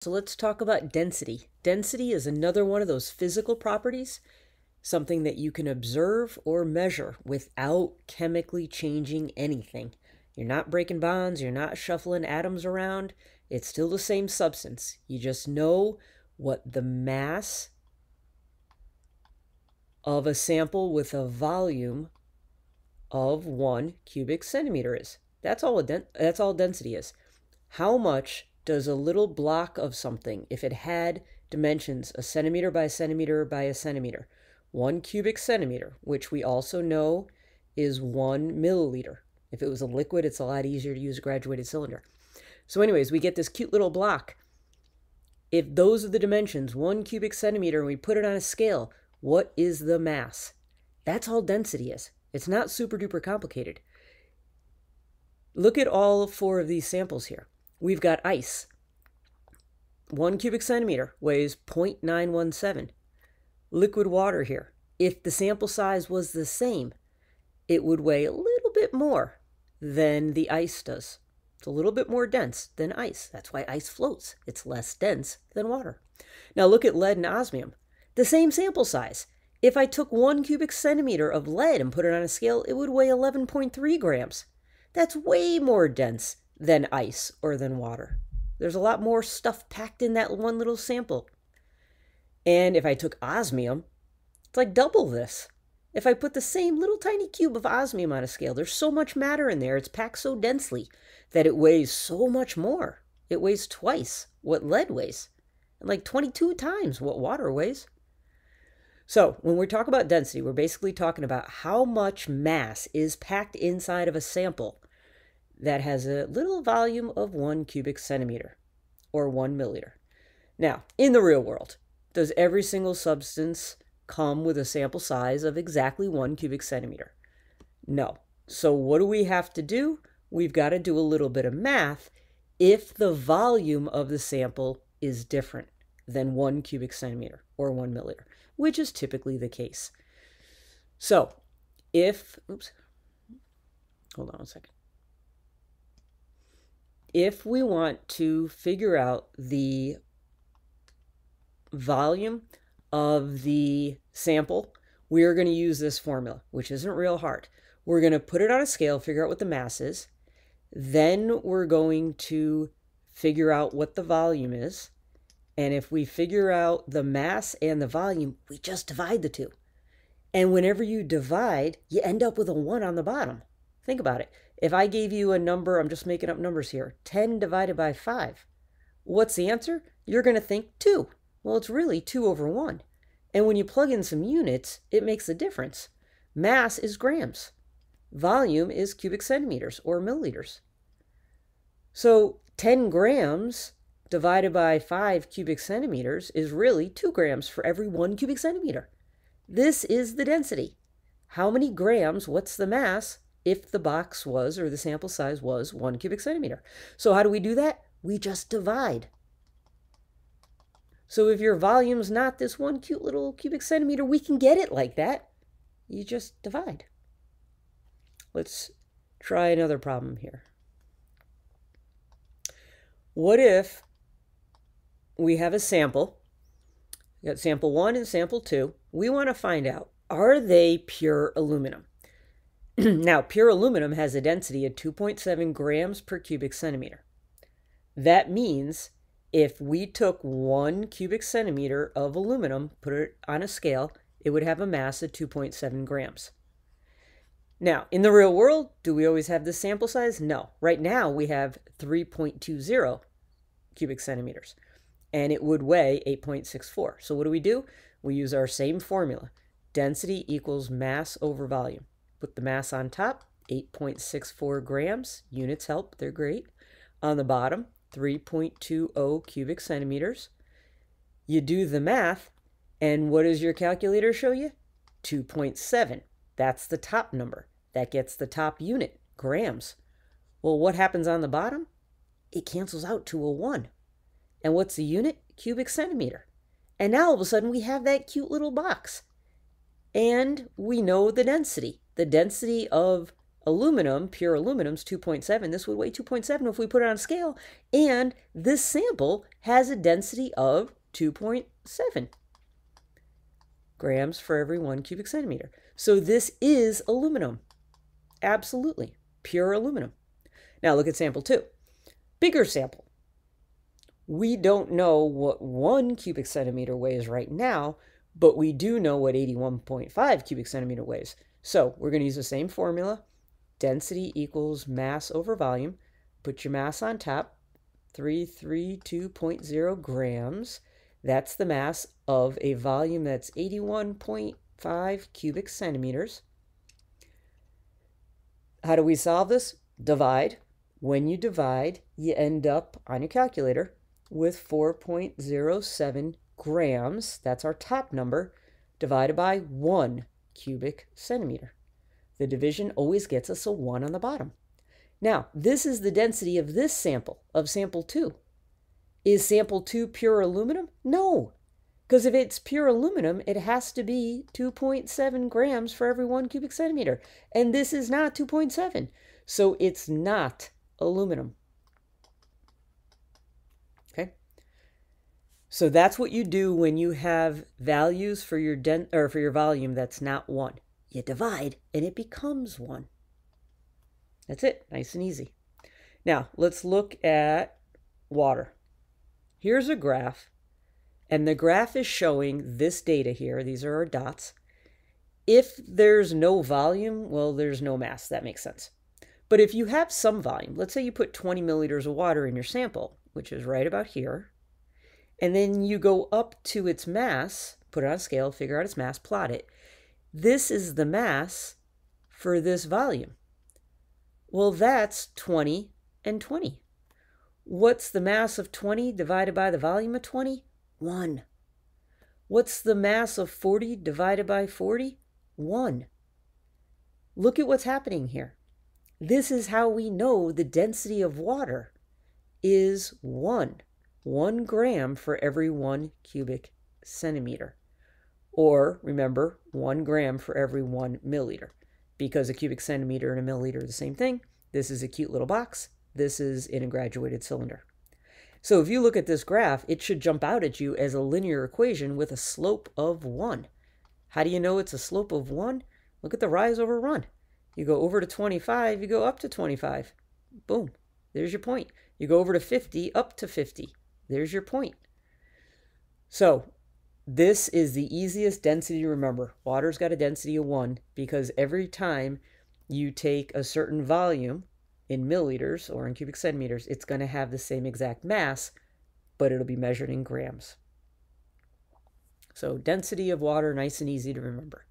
So let's talk about density. Density is another one of those physical properties, something that you can observe or measure without chemically changing anything. You're not breaking bonds, you're not shuffling atoms around. It's still the same substance. You just know what the mass of a sample with a volume of 1 cubic centimeter is. That's all density is. How much does a little block of something, if it had dimensions a centimeter by a centimeter by a centimeter, 1 cubic centimeter, which we also know is 1 milliliter. If it was a liquid, it's a lot easier to use a graduated cylinder. So anyways, we get this cute little block. If those are the dimensions, 1 cubic centimeter, and we put it on a scale, what is the mass? That's all density is. It's not super duper complicated. Look at all 4 of these samples here. We've got ice. 1 cubic centimeter weighs 0.917. Liquid water here. If the sample size was the same, it would weigh a little bit more than the ice does. It's a little bit more dense than ice. That's why ice floats. It's less dense than water. Now look at lead and osmium. The same sample size. If I took 1 cubic centimeter of lead and put it on a scale, it would weigh 11.3 grams. That's way more dense than ice or than water. There's a lot more stuff packed in that one little sample. And if I took osmium, it's like double this. If I put the same little tiny cube of osmium on a scale, there's so much matter in there, it's packed so densely that it weighs so much more. It weighs twice what lead weighs, and like 22 times what water weighs. So when we talk about density, we're basically talking about how much mass is packed inside of a sample that has a little volume of 1 cubic centimeter or 1 milliliter. Now, in the real world, does every single substance come with a sample size of exactly 1 cubic centimeter? No. So what do we have to do? We've got to do a little bit of math if the volume of the sample is different than 1 cubic centimeter or 1 milliliter, which is typically the case. So hold on a second. If we want to figure out the volume of the sample, we are going to use this formula, which isn't real hard. We're going to put it on a scale, figure out what the mass is. Then we're going to figure out what the volume is. And if we figure out the mass and the volume, we just divide the two. And whenever you divide, you end up with a 1 on the bottom. Think about it. If I gave you a number, I'm just making up numbers here, 10 divided by 5, what's the answer? You're going to think 2. Well, it's really 2 over 1. And when you plug in some units, it makes a difference. Mass is grams. Volume is cubic centimeters or milliliters. So 10 grams divided by 5 cubic centimeters is really 2 grams for every 1 cubic centimeter. This is the density. How many grams, what's the mass, if the box was, or the sample size was 1 cubic centimeter? So how do we do that? We just divide. So if your volume's not this 1 cute little cubic centimeter, we can get it like that. You just divide. Let's try another problem here. What if we have a sample? We got sample 1 and sample 2. We want to find out, are they pure aluminum? Now, pure aluminum has a density of 2.7 grams per cubic centimeter. That means if we took 1 cubic centimeter of aluminum, put it on a scale, it would have a mass of 2.7 grams. Now, in the real world, do we always have this sample size? No. Right now, we have 3.20 cubic centimeters, and it would weigh 8.64. So what do? We use our same formula. Density equals mass over volume. Put the mass on top, 8.64 grams. Units help, they're great. On the bottom, 3.20 cubic centimeters. You do the math, and what does your calculator show you? 2.7. That's the top number. That gets the top unit, grams. Well, what happens on the bottom? It cancels out to a 1. And what's the unit? Cubic centimeter. And now all of a sudden we have that cute little box. And we know the density. The density of Aluminum, pure aluminum, is 2.7. This would weigh 2.7 if we put it on a scale. And this sample has a density of 2.7 grams for every 1 cubic centimeter. So this is aluminum. Absolutely. Pure aluminum. Now look at sample 2. Bigger sample. We don't know what 1 cubic centimeter weighs right now, but we do know what 81.5 cubic centimeter weighs. So we're going to use the same formula. Density equals mass over volume. Put your mass on top, 332.0 grams. That's the mass of a volume that's 81.5 cubic centimeters. How do we solve this? Divide. When you divide, you end up on your calculator with 4.07 grams. That's our top number, divided by 1 cubic centimeter. The division always gets us a 1 on the bottom. Now, this is the density of this sample, of sample 2. Is sample 2 pure aluminum? No, because if it's pure aluminum, it has to be 2.7 grams for every 1 cubic centimeter. And this is not 2.7, so it's not aluminum. Okay? So that's what you do when you have values for your for your volume that's not 1. You divide, and it becomes 1. That's it. Nice and easy. Now, let's look at water. Here's a graph, and the graph is showing this data here. These are our dots. If there's no volume, well, there's no mass. That makes sense. But if you have some volume, let's say you put 20 milliliters of water in your sample, which is right about here, and then you go up to its mass, put it on a scale, figure out its mass, plot it. This is the mass for this volume. Well, that's 20 and 20. What's the mass of 20 divided by the volume of 20? 1. What's the mass of 40 divided by 40? 1. Look at what's happening here. This is how we know the density of water is 1. 1 gram for every 1 cubic centimeter. Or, remember, 1 gram for every 1 milliliter. Because a cubic centimeter and a milliliter are the same thing. This is a cute little box. This is in a graduated cylinder. So if you look at this graph, it should jump out at you as a linear equation with a slope of 1. How do you know it's a slope of 1? Look at the rise over run. You go over to 25, you go up to 25. Boom. There's your point. You go over to 50, up to 50. There's your point. So this is the easiest density to remember. Water's got a density of 1 because every time you take a certain volume in milliliters or in cubic centimeters, it's going to have the same exact mass, but it'll be measured in grams. So density of water, nice and easy to remember.